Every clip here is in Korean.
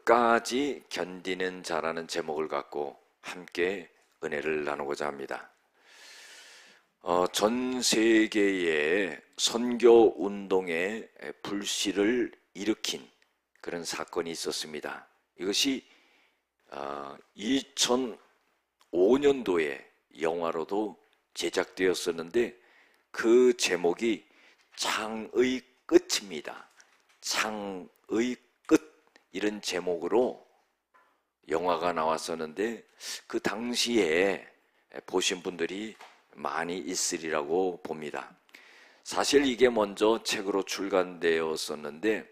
끝까지 견디는 자라는 제목을 갖고 함께 은혜를 나누고자 합니다. 전 세계의 선교 운동에 불씨를 일으킨 그런 사건이 있었습니다. 이것이 2005년도에 영화로도 제작되었었는데 그 제목이 창의 끝입니다. 창의 끝, 이런 제목으로 영화가 나왔었는데 그 당시에 보신 분들이 많이 있으리라고 봅니다. 사실 이게 먼저 책으로 출간되었었는데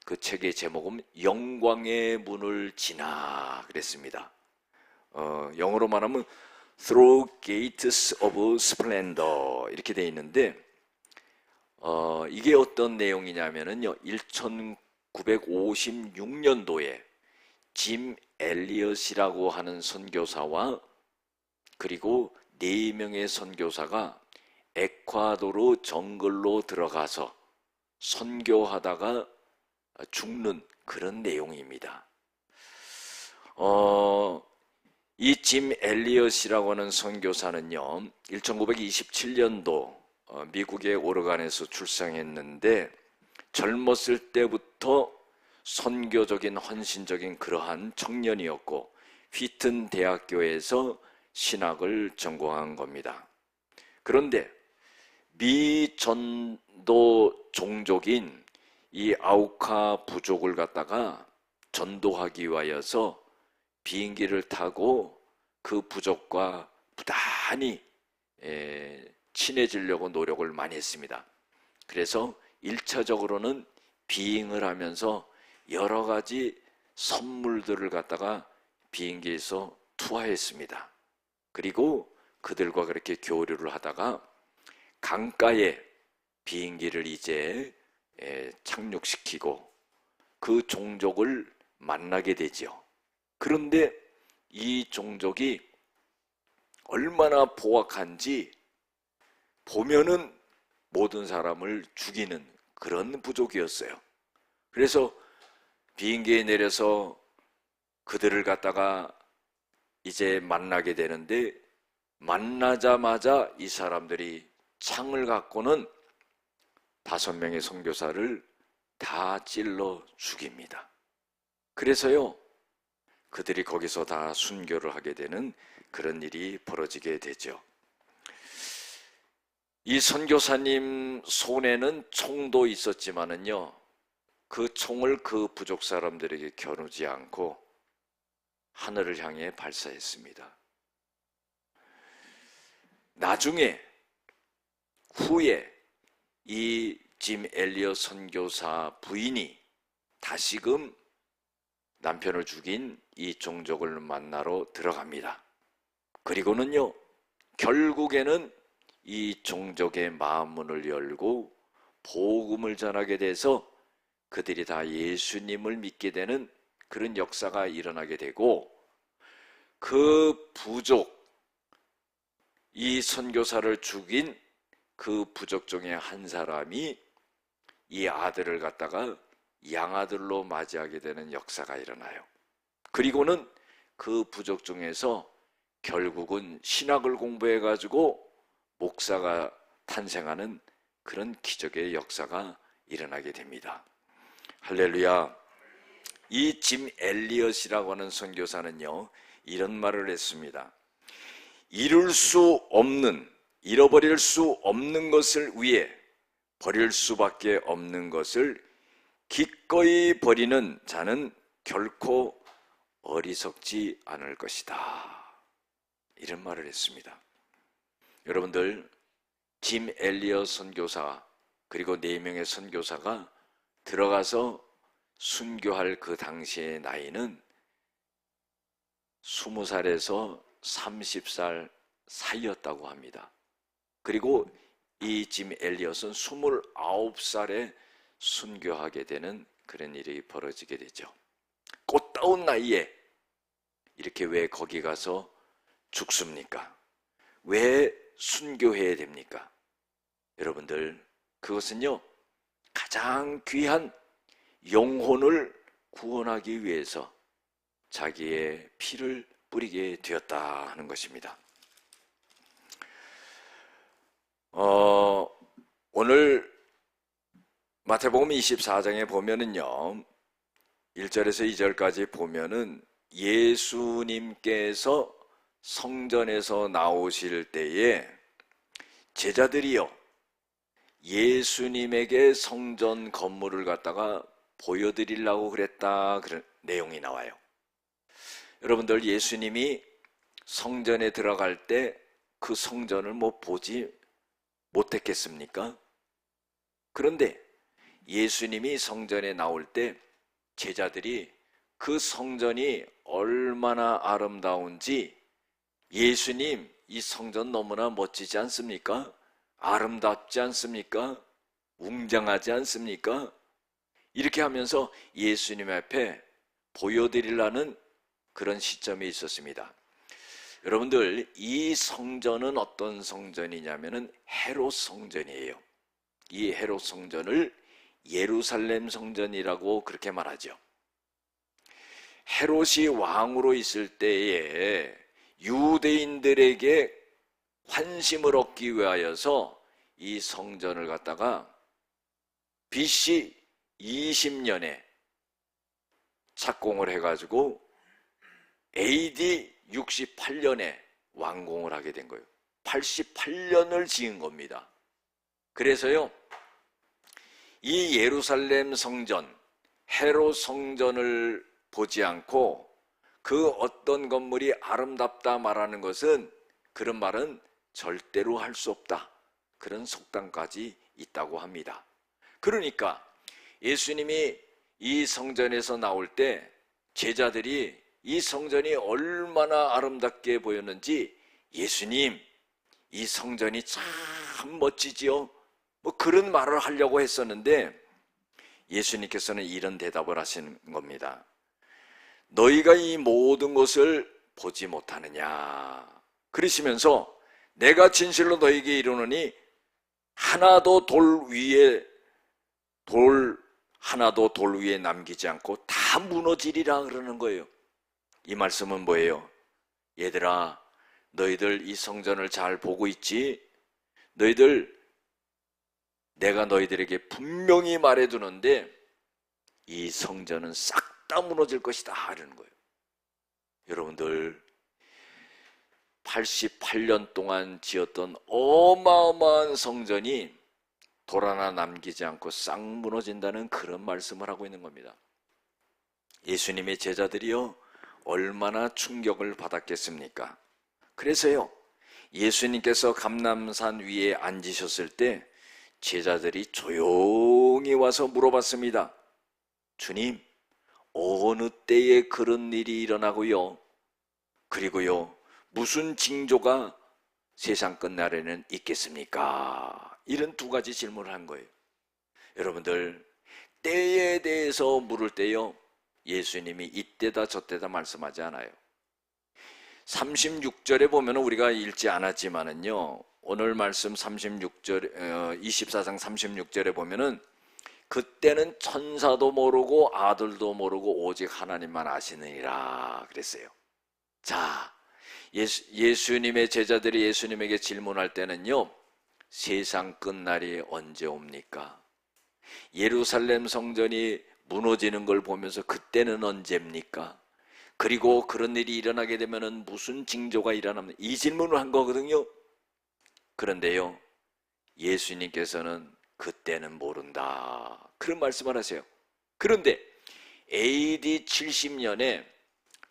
그 책의 제목은 영광의 문을 지나 그랬습니다. 영어로 말하면 Through Gates of Splendor 이렇게 되어 있는데 이게 어떤 내용이냐면요, 1956년도에 짐 엘리엇이라고 하는 선교사와 그리고 4명의 선교사가 에콰도르 정글로 들어가서 선교하다가 죽는 그런 내용입니다. 이 짐 엘리엇이라고 하는 선교사는요, 1927년도 미국의 오레곤에서 출생했는데 젊었을 때부터 선교적인 헌신적인 그러한 청년이었고 휘튼 대학교에서 신학을 전공한 겁니다. 그런데 미전도 종족인 이 아우카 부족을 갖다가 전도하기 위하여서 비행기를 타고 그 부족과 부단히 친해지려고 노력을 많이 했습니다. 그래서 1차적으로는 비행을 하면서 여러 가지 선물들을 갖다가 비행기에서 투하했습니다. 그리고 그들과 그렇게 교류를 하다가 강가에 비행기를 이제 착륙시키고 그 종족을 만나게 되죠. 그런데 이 종족이 얼마나 포악한지 보면은 모든 사람을 죽이는 그런 부족이었어요. 그래서 비행기에 내려서 그들을 갖다가 이제 만나게 되는데 만나자마자 이 사람들이 창을 갖고는 5명의 선교사를 다 찔러 죽입니다. 그래서요, 그들이 거기서 다 순교를 하게 되는 그런 일이 벌어지게 되죠. 이 선교사님 손에는 총도 있었지만은요, 그 총을 그 부족 사람들에게 겨누지 않고 하늘을 향해 발사했습니다. 나중에 후에 이 짐 엘리엇 선교사 부인이 다시금 남편을 죽인 이 종족을 만나러 들어갑니다. 그리고는요, 결국에는 이 종족의 마음문을 열고 복음을 전하게 돼서 그들이 다 예수님을 믿게 되는 그런 역사가 일어나게 되고, 그 부족, 이 선교사를 죽인 그 부족 중에 한 사람이 이 아들을 갖다가 양아들로 맞이하게 되는 역사가 일어나요. 그리고는 그 부족 중에서 결국은 신학을 공부해가지고 목사가 탄생하는 그런 기적의 역사가 일어나게 됩니다. 할렐루야. 이 짐 엘리엇이라고 하는 선교사는요, 이런 말을 했습니다. 이룰 수 없는, 잃어버릴 수 없는 것을 위해 버릴 수밖에 없는 것을 기꺼이 버리는 자는 결코 어리석지 않을 것이다. 이런 말을 했습니다. 여러분들, 짐 엘리엇 선교사 그리고 4명의 선교사가 들어가서 순교할 그 당시의 나이는 20살에서 30살 사이였다고 합니다. 그리고 이 짐 엘리엇은 29살에 순교하게 되는 그런 일이 벌어지게 되죠. 꽃다운 나이에 이렇게 왜 거기 가서 죽습니까? 왜 순교해야 됩니까? 여러분들, 그것은요, 가장 귀한 영혼을 구원하기 위해서 자기의 피를 뿌리게 되었다 하는 것입니다. 오늘 마태복음 24장에 보면은요, 1절에서 2절까지 보면은 예수님께서 성전에서 나오실 때에 제자들이요, 예수님에게 성전 건물을 갖다가 보여드리려고 그랬다, 그런 내용이 나와요. 여러분들, 예수님이 성전에 들어갈 때 그 성전을 보지 못했겠습니까? 그런데 예수님이 성전에 나올 때 제자들이 그 성전이 얼마나 아름다운지, 예수님 이 성전 너무나 멋지지 않습니까? 아름답지 않습니까? 웅장하지 않습니까? 이렇게 하면서 예수님 앞에 보여드리려는 그런 시점이 있었습니다. 여러분들, 이 성전은 어떤 성전이냐면은 헤롯 성전이에요. 이 헤롯 성전을 예루살렘 성전이라고 그렇게 말하죠. 헤롯이 왕으로 있을 때에 유대인들에게 환심을 얻기 위하여서 이 성전을 갖다가 BC 20년에 착공을 해가지고 AD 68년에 완공을 하게 된 거예요. 88년을 지은 겁니다. 그래서요, 이 예루살렘 성전, 헤롯 성전을 보지 않고 그 어떤 건물이 아름답다 말하는 것은, 그런 말은 절대로 할 수 없다, 그런 속담까지 있다고 합니다. 그러니까 예수님이 이 성전에서 나올 때 제자들이 이 성전이 얼마나 아름답게 보였는지, 예수님 이 성전이 참 멋지지요, 그런 말을 하려고 했었는데 예수님께서는 이런 대답을 하시는 겁니다. 너희가 이 모든 것을 보지 못하느냐, 그러시면서 내가 진실로 너희에게 이르노니 하나도 돌 위에 남기지 않고 다 무너지리라 그러는 거예요. 이 말씀은 뭐예요? 얘들아, 너희들 이 성전을 잘 보고 있지? 너희들, 내가 너희들에게 분명히 말해두는데 이 성전은 싹 다 무너질 것이다 하는 거예요. 여러분들, 88년 동안 지었던 어마어마한 성전이 돌 하나 남기지 않고 싹 무너진다는 그런 말씀을 하고 있는 겁니다. 예수님의 제자들이요, 얼마나 충격을 받았겠습니까? 그래서요, 예수님께서 감람산 위에 앉으셨을 때 제자들이 조용히 와서 물어봤습니다. 주님, 어느 때에 그런 일이 일어나고요, 그리고요, 무슨 징조가 세상 끝날에는 있겠습니까? 이런 두 가지 질문을 한 거예요. 여러분들, 때에 대해서 물을 때요, 예수님이 이때다 저때다 말씀하지 않아요. 36절에 보면 우리가 읽지 않았지만은요, 오늘 말씀 36절, 24장 36절에 보면은 그때는 천사도 모르고 아들도 모르고 오직 하나님만 아시느니라 그랬어요. 자, 예수님의 제자들이 예수님에게 질문할 때는요, 세상 끝날이 언제 옵니까? 예루살렘 성전이 무너지는 걸 보면서 그때는 언제입니까? 그리고 그런 일이 일어나게 되면 무슨 징조가 일어납니까? 이 질문을 한 거거든요. 그런데요, 예수님께서는 그때는 모른다, 그런 말씀을 하세요. 그런데 AD 70년에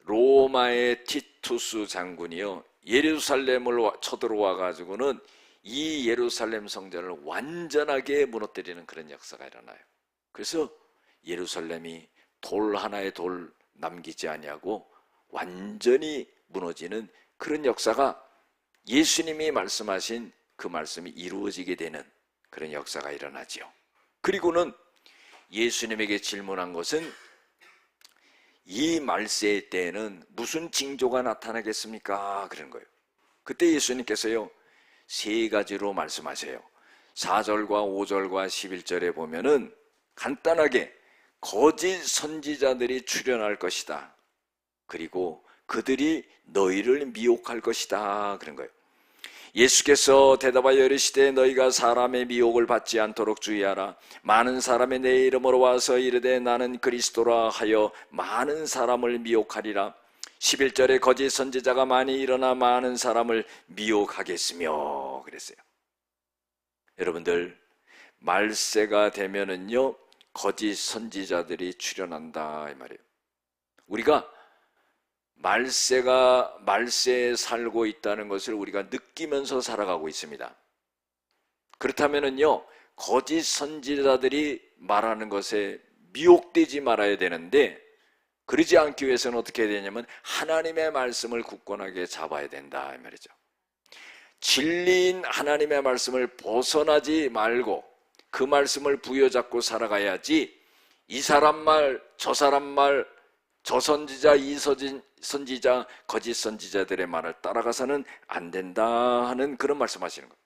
로마의 티투스 장군이요, 예루살렘을 쳐들어와 가지고는 이 예루살렘 성전을 완전하게 무너뜨리는 그런 역사가 일어나요. 그래서 예루살렘이 돌 하나의 돌 남기지 아니하고 완전히 무너지는 그런 역사가, 예수님이 말씀하신 그 말씀이 이루어지게 되는 그런 역사가 일어나죠. 그리고는 예수님에게 질문한 것은, 이 말세의 때에는 무슨 징조가 나타나겠습니까? 그런 거예요. 그때 예수님께서요, 세 가지로 말씀하세요. 4절과 5절과 11절에 보면은 간단하게 거짓 선지자들이 출현할 것이다, 그리고 그들이 너희를 미혹할 것이다, 그런 거예요. 예수께서 대답하여 이르시되 너희가 사람의 미혹을 받지 않도록 주의하라. 많은 사람이 내 이름으로 와서 이르되 나는 그리스도라 하여 많은 사람을 미혹하리라. 11절에 거짓 선지자가 많이 일어나 많은 사람을 미혹하겠으며 그랬어요. 여러분들, 말세가 되면은요 거짓 선지자들이 출현한다 이 말이에요. 우리가 말세에 살고 있다는 것을 우리가 느끼면서 살아가고 있습니다. 그렇다면은요 거짓 선지자들이 말하는 것에 미혹되지 말아야 되는데, 그러지 않기 위해서는 어떻게 해야 되냐면 하나님의 말씀을 굳건하게 잡아야 된다 이 말이죠. 진리인 하나님의 말씀을 벗어나지 말고 그 말씀을 부여잡고 살아가야지, 이 사람 말, 저 사람 말, 저 선지자, 이 선지자, 거짓 선지자들의 말을 따라가서는 안 된다 하는 그런 말씀하시는 거예요.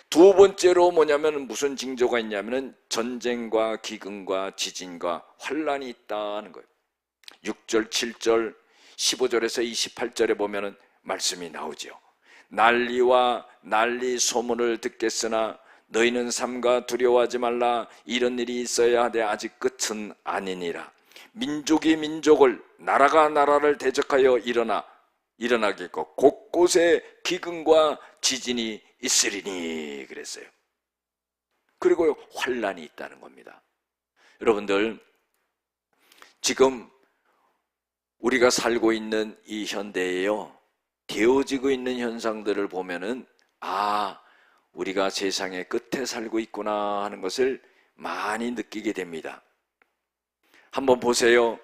두 번째로 뭐냐면 무슨 징조가 있냐면 전쟁과 기근과 지진과 환란이 있다는 거예요. 6절, 7절, 15절에서 28절에 보면은 말씀이 나오죠. 난리와 난리 소문을 듣겠으나 너희는 삼가 두려워하지 말라. 이런 일이 있어야 하되 아직 끝은 아니니라. 민족이 민족을, 나라가 나라를 대적하여 일어나겠고 곳곳에 기근과 지진이 있으리니 그랬어요. 그리고 환란이 있다는 겁니다. 여러분들, 지금 우리가 살고 있는 이 현대에요 되어지고 있는 현상들을 보면은 우리가 세상의 끝에 살고 있구나 하는 것을 많이 느끼게 됩니다. 한번 보세요.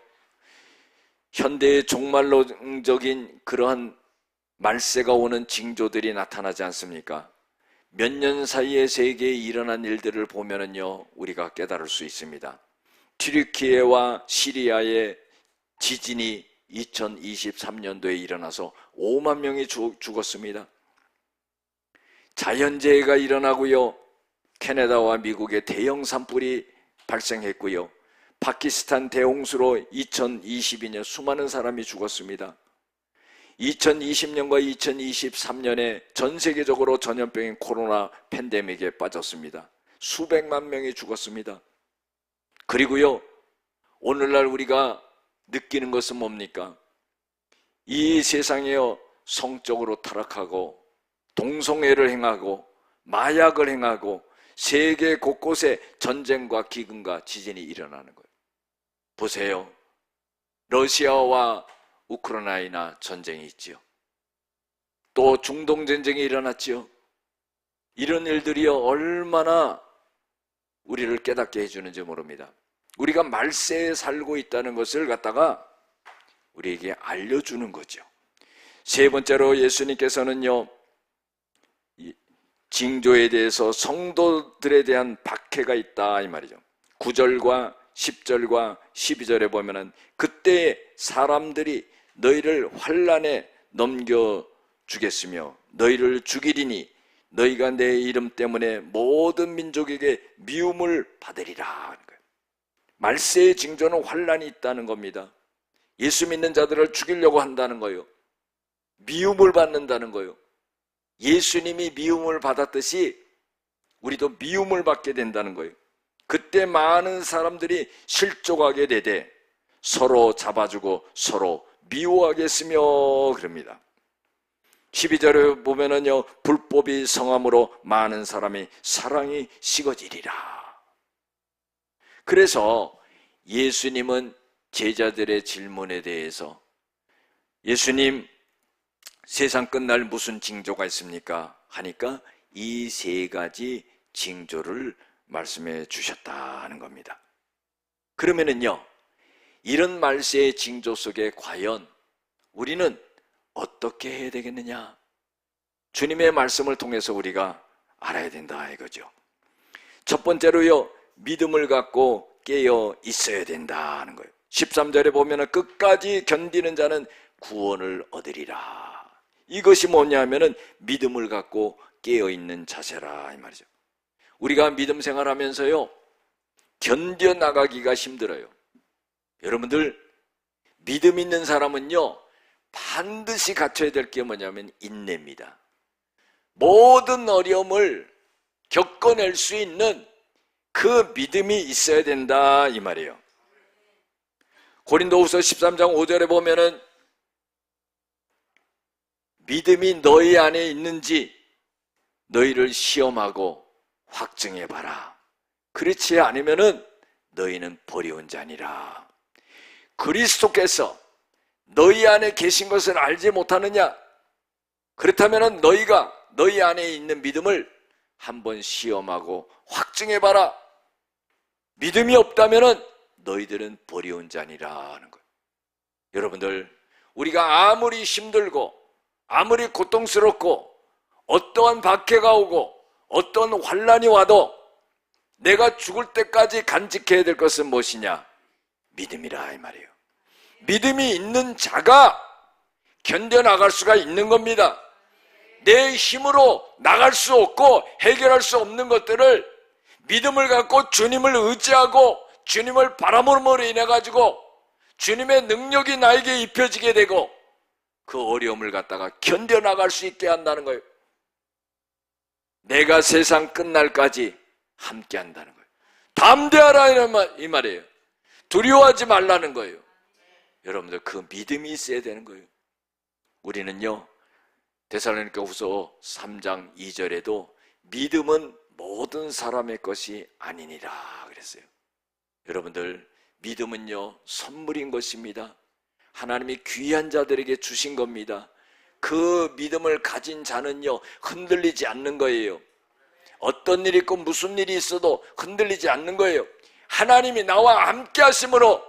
현대의 종말론적인 그러한 말세가 오는 징조들이 나타나지 않습니까? 몇 년 사이에 세계에 일어난 일들을 보면은요 우리가 깨달을 수 있습니다. 튀르키예와 시리아의 지진이 2023년도에 일어나서 5만 명이 죽었습니다. 자연재해가 일어나고요, 캐나다와 미국의 대형 산불이 발생했고요, 파키스탄 대홍수로 2022년 수많은 사람이 죽었습니다. 2020년과 2023년에 전 세계적으로 전염병인 코로나 팬데믹에 빠졌습니다. 수백만 명이 죽었습니다. 그리고요 오늘날 우리가 느끼는 것은 뭡니까? 이 세상에요 성적으로 타락하고 동성애를 행하고 마약을 행하고 세계 곳곳에 전쟁과 기근과 지진이 일어나는 거예요. 보세요. 러시아와 우크라이나 전쟁이 있지요. 또 중동 전쟁이 일어났지요. 이런 일들이요 얼마나 우리를 깨닫게 해주는지 모릅니다. 우리가 말세에 살고 있다는 것을 갖다가 우리에게 알려주는 거죠. 세 번째로 예수님께서는요 징조에 대해서 성도들에 대한 박해가 있다 이 말이죠. 9절과 10절과 12절에 보면은 그때 사람들이 너희를 환란에 넘겨주겠으며 너희를 죽이리니 너희가 내 이름 때문에 모든 민족에게 미움을 받으리라 하는 거예요. 말세의 징조는 환란이 있다는 겁니다. 예수 믿는 자들을 죽이려고 한다는 거예요. 미움을 받는다는 거예요. 예수님이 미움을 받았듯이 우리도 미움을 받게 된다는 거예요. 그때 많은 사람들이 실족하게 되되 서로 잡아주고 서로 미워하겠으며 그럽니다. 12절에 보면은요 불법이 성함으로 많은 사람이 사랑이 식어지리라. 그래서 예수님은 제자들의 질문에 대해서 예수님 세상 끝날 무슨 징조가 있습니까? 하니까 이 세 가지 징조를 말씀해 주셨다는 겁니다. 그러면은요 이런 말세의 징조 속에 과연 우리는 어떻게 해야 되겠느냐? 주님의 말씀을 통해서 우리가 알아야 된다 이거죠. 첫 번째로요 믿음을 갖고 깨어 있어야 된다는 거예요. 13절에 보면 끝까지 견디는 자는 구원을 얻으리라. 이것이 뭐냐면은 믿음을 갖고 깨어있는 자세라 이 말이죠. 우리가 믿음 생활하면서요 견뎌나가기가 힘들어요. 여러분들 믿음 있는 사람은요, 반드시 갖춰야 될 게 뭐냐면 인내입니다. 모든 어려움을 겪어낼 수 있는 그 믿음이 있어야 된다 이 말이에요. 고린도후서 13장 5절에 보면은 믿음이 너희 안에 있는지 너희를 시험하고 확증해봐라. 그렇지 않으면은 너희는 버려온 자니라. 그리스도께서 너희 안에 계신 것을 알지 못하느냐? 그렇다면은 너희가 너희 안에 있는 믿음을 한번 시험하고 확증해봐라. 믿음이 없다면은 너희들은 버려온 자니라 하는 거예요. 여러분들, 우리가 아무리 힘들고 아무리 고통스럽고 어떠한 박해가 오고 어떤 환난이 와도 내가 죽을 때까지 간직해야 될 것은 무엇이냐? 믿음이라 이 말이에요. 믿음이 있는 자가 견뎌나갈 수가 있는 겁니다. 내 힘으로 나갈 수 없고 해결할 수 없는 것들을 믿음을 갖고 주님을 의지하고 주님을 바라봄으로 인해 가지고 주님의 능력이 나에게 입혀지게 되고 그 어려움을 갖다가 견뎌나갈 수 있게 한다는 거예요. 내가 세상 끝날까지 함께 한다는 거예요. 담대하라 이 말이에요. 두려워하지 말라는 거예요. 여러분들, 그 믿음이 있어야 되는 거예요. 우리는요, 데살로니가후서 3장 2절에도 믿음은 모든 사람의 것이 아니니라 그랬어요. 여러분들, 믿음은요 선물인 것입니다. 하나님이 귀한 자들에게 주신 겁니다. 그 믿음을 가진 자는요 흔들리지 않는 거예요. 어떤 일이 있고 무슨 일이 있어도 흔들리지 않는 거예요. 하나님이 나와 함께 하심으로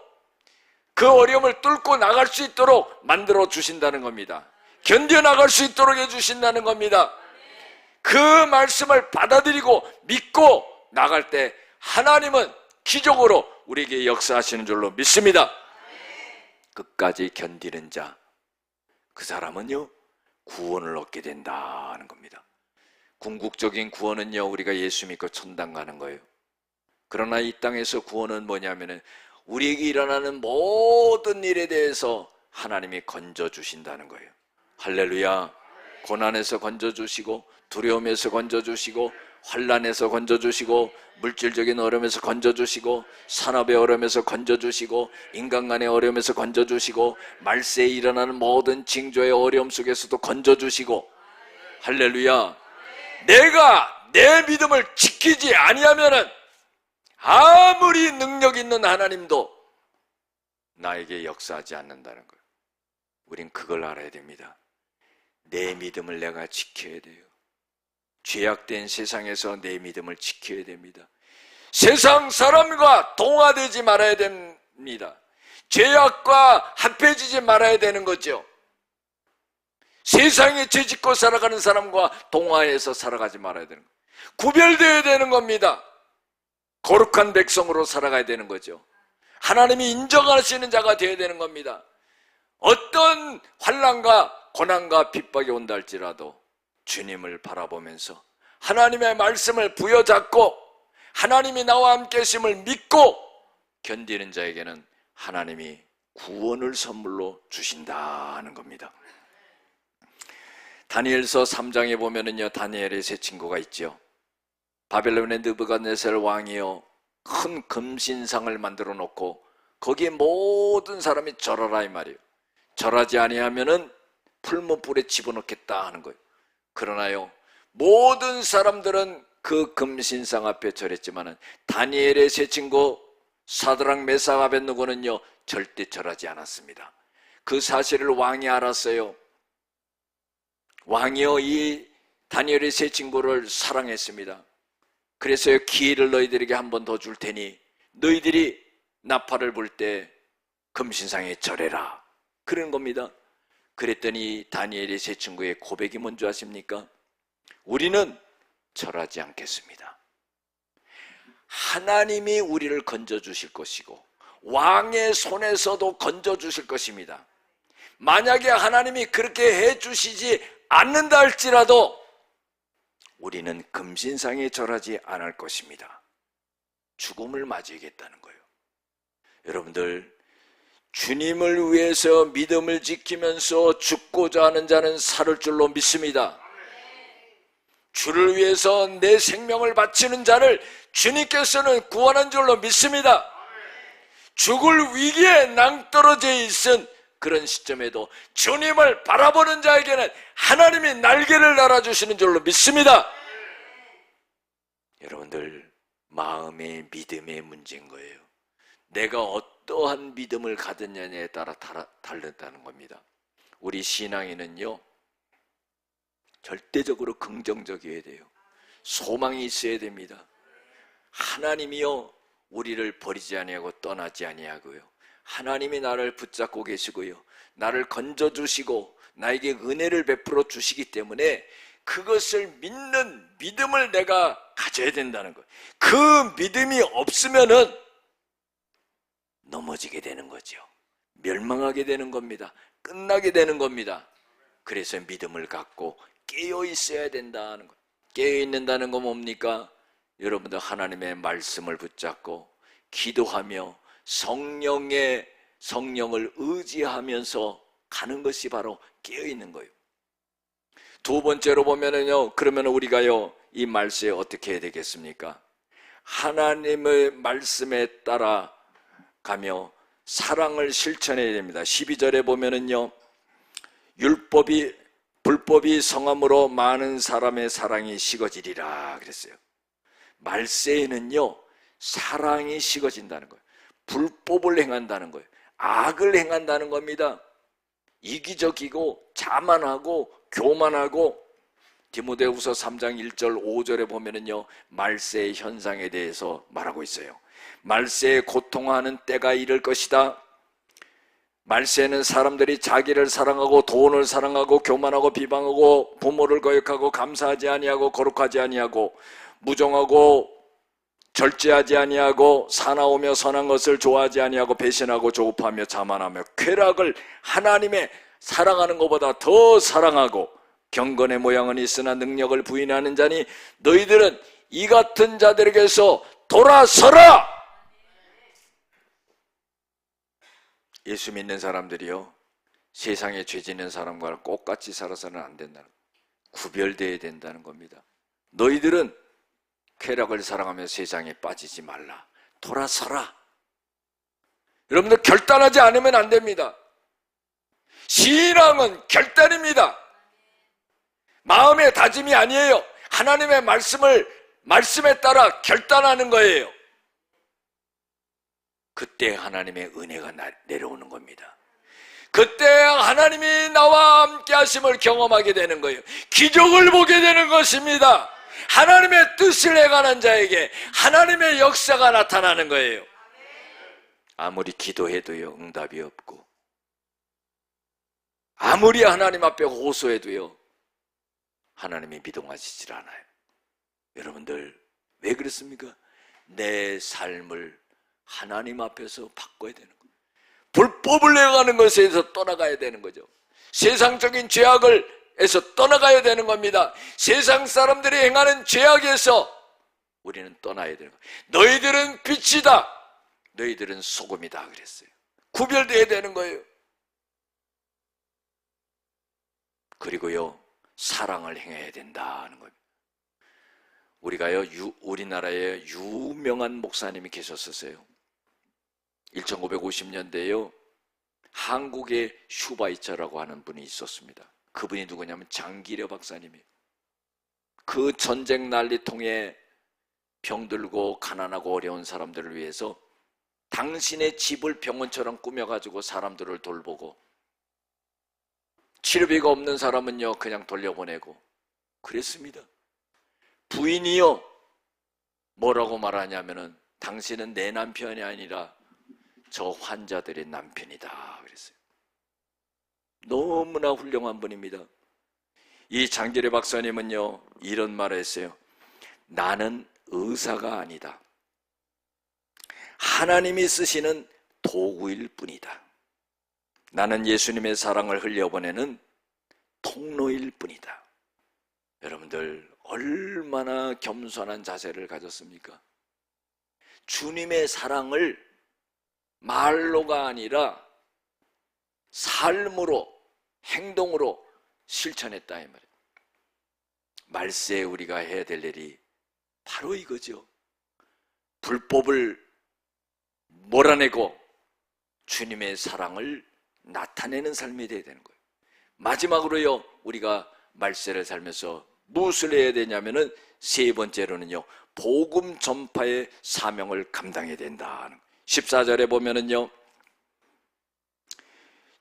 그 어려움을 뚫고 나갈 수 있도록 만들어 주신다는 겁니다. 견뎌나갈 수 있도록 해주신다는 겁니다. 그 말씀을 받아들이고 믿고 나갈 때 하나님은 기적으로 우리에게 역사하시는 줄로 믿습니다. 끝까지 견디는 자, 그 사람은요 구원을 얻게 된다는 겁니다. 궁극적인 구원은요 우리가 예수 믿고 천당 가는 거예요. 그러나 이 땅에서 구원은 뭐냐면은 우리에게 일어나는 모든 일에 대해서 하나님이 건져주신다는 거예요. 할렐루야. 고난에서 건져주시고 두려움에서 건져주시고 환난에서 건져주시고 물질적인 어려움에서 건져주시고 산업의 어려움에서 건져주시고 인간간의 어려움에서 건져주시고 말세에 일어나는 모든 징조의 어려움 속에서도 건져주시고 할렐루야. 내가 내 믿음을 지키지 아니하면은 아무리 능력 있는 하나님도 나에게 역사하지 않는다는 거예요. 우린 그걸 알아야 됩니다. 내 믿음을 내가 지켜야 돼요. 죄악된 세상에서 내 믿음을 지켜야 됩니다. 세상 사람과 동화되지 말아야 됩니다. 죄악과 합해지지 말아야 되는 거죠. 세상에 죄짓고 살아가는 사람과 동화해서 살아가지 말아야 되는 거예요. 구별되어야 되는 겁니다. 거룩한 백성으로 살아가야 되는 거죠. 하나님이 인정하시는 자가 되어야 되는 겁니다. 어떤 환난과 고난과 핍박이 온다 할지라도 주님을 바라보면서 하나님의 말씀을 부여잡고 하나님이 나와 함께 하심을 믿고 견디는 자에게는 하나님이 구원을 선물로 주신다는 겁니다. 다니엘서 3장에 보면은요 다니엘의 세 친구가 있죠. 바벨론의 느부갓네살 왕이요 큰 금신상을 만들어 놓고 거기에 모든 사람이 절하라 이 말이에요. 절하지 아니하면은 풀무불에 집어넣겠다 하는 거예요. 그러나요 모든 사람들은 그 금신상 앞에 절했지만은 다니엘의 세 친구 사드락 메삭 아벳느고는요 절대 절하지 않았습니다. 그 사실을 왕이 알았어요. 왕이요 이 다니엘의 세 친구를 사랑했습니다. 그래서 기회를 너희들에게 한 번 더 줄 테니 너희들이 나팔을 불 때 금신상에 절해라 그런 겁니다. 그랬더니 다니엘의 세 친구의 고백이 뭔지 아십니까? 우리는 절하지 않겠습니다. 하나님이 우리를 건져주실 것이고 왕의 손에서도 건져주실 것입니다. 만약에 하나님이 그렇게 해주시지 않는다 할지라도 우리는 금신상에 절하지 않을 것입니다. 죽음을 맞이하겠다는 거예요. 여러분들, 주님을 위해서 믿음을 지키면서 죽고자 하는 자는 살을 줄로 믿습니다. 주를 위해서 내 생명을 바치는 자를 주님께서는 구원한 줄로 믿습니다. 죽을 위기에 낭떠러져 있은 그런 시점에도 주님을 바라보는 자에게는 하나님이 날개를 달아주시는 줄로 믿습니다. 여러분들, 마음의 믿음의 문제인 거예요. 내가 어떠한 믿음을 가졌냐에 따라 다르다는 겁니다. 우리 신앙인은요, 절대적으로 긍정적이어야 돼요. 소망이 있어야 됩니다. 하나님이요, 우리를 버리지 아니하고 떠나지 아니하고요, 하나님이 나를 붙잡고 계시고요, 나를 건져주시고 나에게 은혜를 베풀어 주시기 때문에 그것을 믿는 믿음을 내가 가져야 된다는 거예요. 그 믿음이 없으면은 넘어지게 되는 거죠. 멸망하게 되는 겁니다. 끝나게 되는 겁니다. 그래서 믿음을 갖고 깨어 있어야 된다는 거예요. 깨어 있는다는 건 뭡니까? 여러분들 하나님의 말씀을 붙잡고 기도하며 성령을 의지하면서 가는 것이 바로 깨어 있는 거예요. 두 번째로 보면은요, 그러면 우리가요, 이 말씀에 어떻게 해야 되겠습니까? 하나님의 말씀에 따라 가며 사랑을 실천해야 됩니다. 12절에 보면은요, 불법이 성함으로 많은 사람의 사랑이 식어지리라 그랬어요. 말세에는요, 사랑이 식어진다는 거예요. 불법을 행한다는 거예요. 악을 행한다는 겁니다. 이기적이고 자만하고 교만하고, 디모데후서 3장 1절 5절에 보면은요, 말세의 현상에 대해서 말하고 있어요. 말세에 고통하는 때가 이를 것이다. 말세에는 사람들이 자기를 사랑하고 돈을 사랑하고 교만하고 비방하고 부모를 거역하고 감사하지 아니하고 거룩하지 아니하고 무정하고 절제하지 아니하고 사나우며 선한 것을 좋아하지 아니하고 배신하고 조급하며 자만하며 쾌락을 하나님의 사랑하는 것보다 더 사랑하고 경건의 모양은 있으나 능력을 부인하는 자니 너희들은 이 같은 자들에게서 돌아서라! 예수 믿는 사람들이요, 세상에 죄 짓는 사람과 똑같이 살아서는 안 된다는, 구별되어야 된다는 겁니다. 너희들은 쾌락을 사랑하며 세상에 빠지지 말라. 돌아서라. 여러분들 결단하지 않으면 안 됩니다. 신앙은 결단입니다. 마음의 다짐이 아니에요. 하나님의 말씀에 따라 결단하는 거예요. 그때 하나님의 은혜가 내려오는 겁니다. 그때 하나님이 나와 함께 하심을 경험하게 되는 거예요. 기적을 보게 되는 것입니다. 하나님의 뜻을 행하는 자에게 하나님의 역사가 나타나는 거예요. 아무리 기도해도요, 응답이 없고, 아무리 하나님 앞에 호소해도요, 하나님이 미동하시질 않아요. 여러분들, 왜 그렇습니까? 내 삶을 하나님 앞에서 바꿔야 되는 거예요. 불법을 행하는 것에서 떠나가야 되는 거죠. 세상적인 죄악에서 떠나가야 되는 겁니다. 세상 사람들이 행하는 죄악에서 우리는 떠나야 되는 거예요. 너희들은 빛이다, 너희들은 소금이다 그랬어요. 구별되어야 되는 거예요. 그리고요, 사랑을 행해야 된다는 겁니다. 우리가요, 우리나라에 유명한 목사님이 계셨었어요. 1950년대에요, 한국의 슈바이처라고 하는 분이 있었습니다. 그분이 누구냐면 장기려 박사님이에요. 그 전쟁 난리통에 병들고 가난하고 어려운 사람들을 위해서 당신의 집을 병원처럼 꾸며가지고 사람들을 돌보고, 치료비가 없는 사람은요 그냥 돌려보내고 그랬습니다. 부인이요 뭐라고 말하냐면은 당신은 내 남편이 아니라 저 환자들의 남편이다 그랬어요. 너무나 훌륭한 분입니다. 이 장기래 박사님은요 이런 말을 했어요. 나는 의사가 아니다. 하나님이 쓰시는 도구일 뿐이다. 나는 예수님의 사랑을 흘려보내는 통로일 뿐이다. 여러분들 얼마나 겸손한 자세를 가졌습니까? 주님의 사랑을 말로가 아니라 삶으로, 행동으로 실천했다 이 말이에요. 말세에 우리가 해야 될 일이 바로 이거죠. 불법을 몰아내고 주님의 사랑을 나타내는 삶이 되어야 되는 거예요. 마지막으로요, 우리가 말세를 살면서 무엇을 해야 되냐면은 세 번째로는요, 복음 전파의 사명을 감당해야 된다. 14절에 보면은요,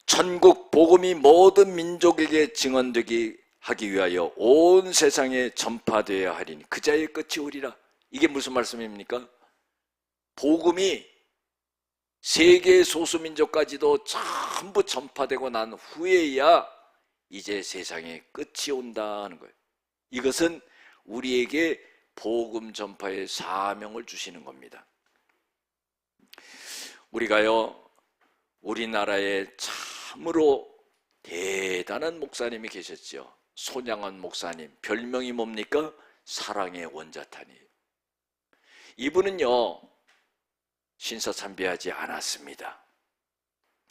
천국 복음이 모든 민족에게 증언되기 하기 위하여 온 세상에 전파되어야 하리니 그자의 끝이 오리라. 이게 무슨 말씀입니까? 복음이 세계 소수민족까지도 전부 전파되고 난 후에야 이제 세상에 끝이 온다는 거예요. 이것은 우리에게 복음 전파의 사명을 주시는 겁니다. 우리가요, 우리나라에 참으로 대단한 목사님이 계셨죠. 손양원 목사님, 별명이 뭡니까? 사랑의 원자탄이에요. 이분은요, 신사참배하지 않았습니다.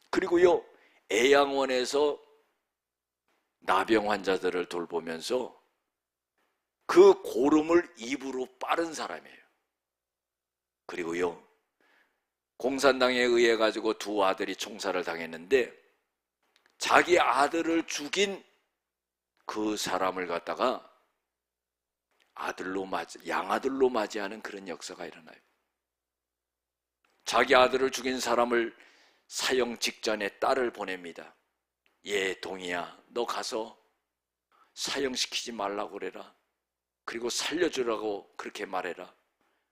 그리고요, 애양원에서 나병 환자들을 돌보면서 그 고름을 입으로 빠른 사람이에요. 그리고요, 공산당에 의해 가지고 두 아들이 총살을 당했는데 자기 아들을 죽인 그 사람을 갖다가 양아들로 맞이하는 그런 역사가 일어나요. 자기 아들을 죽인 사람을 사형 직전에 딸을 보냅니다. 예, 동이야, 너 가서 사형시키지 말라고 그래라. 그리고 살려주라고 그렇게 말해라.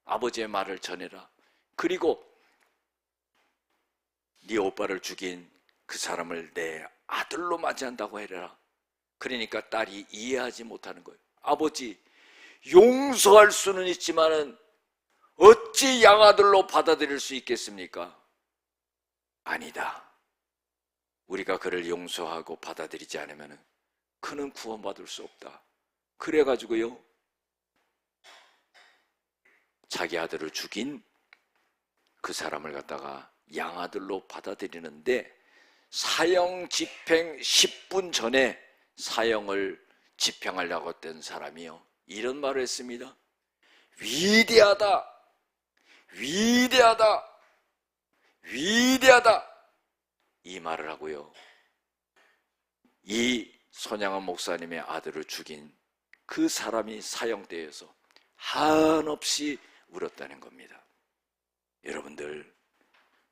아버지의 말을 전해라. 그리고 네 오빠를 죽인 그 사람을 내 아들로 맞이한다고 해라. 그러니까 딸이 이해하지 못하는 거예요. 아버지, 용서할 수는 있지만은 어찌 양아들로 받아들일 수 있겠습니까? 아니다. 우리가 그를 용서하고 받아들이지 않으면 그는 구원받을 수 없다. 그래가지고요, 자기 아들을 죽인 그 사람을 갖다가 양아들로 받아들이는데 사형 집행 10분 전에 사형을 집행하려고 했던 사람이요, 이런 말을 했습니다. 위대하다, 위대하다, 위대하다, 이 말을 하고요, 이 손양원 목사님의 아들을 죽인 그 사람이 사형대에서 한없이 울었다는 겁니다. 여러분들,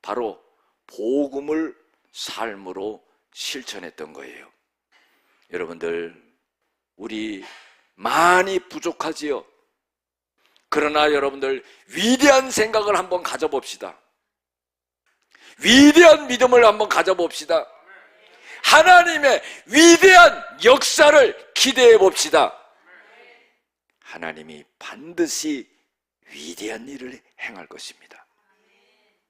바로 복음을 삶으로 실천했던 거예요. 여러분들, 우리 많이 부족하지요. 그러나 여러분들, 위대한 생각을 한번 가져봅시다. 위대한 믿음을 한번 가져봅시다. 하나님의 위대한 역사를 기대해 봅시다. 하나님이 반드시 위대한 일을 행할 것입니다.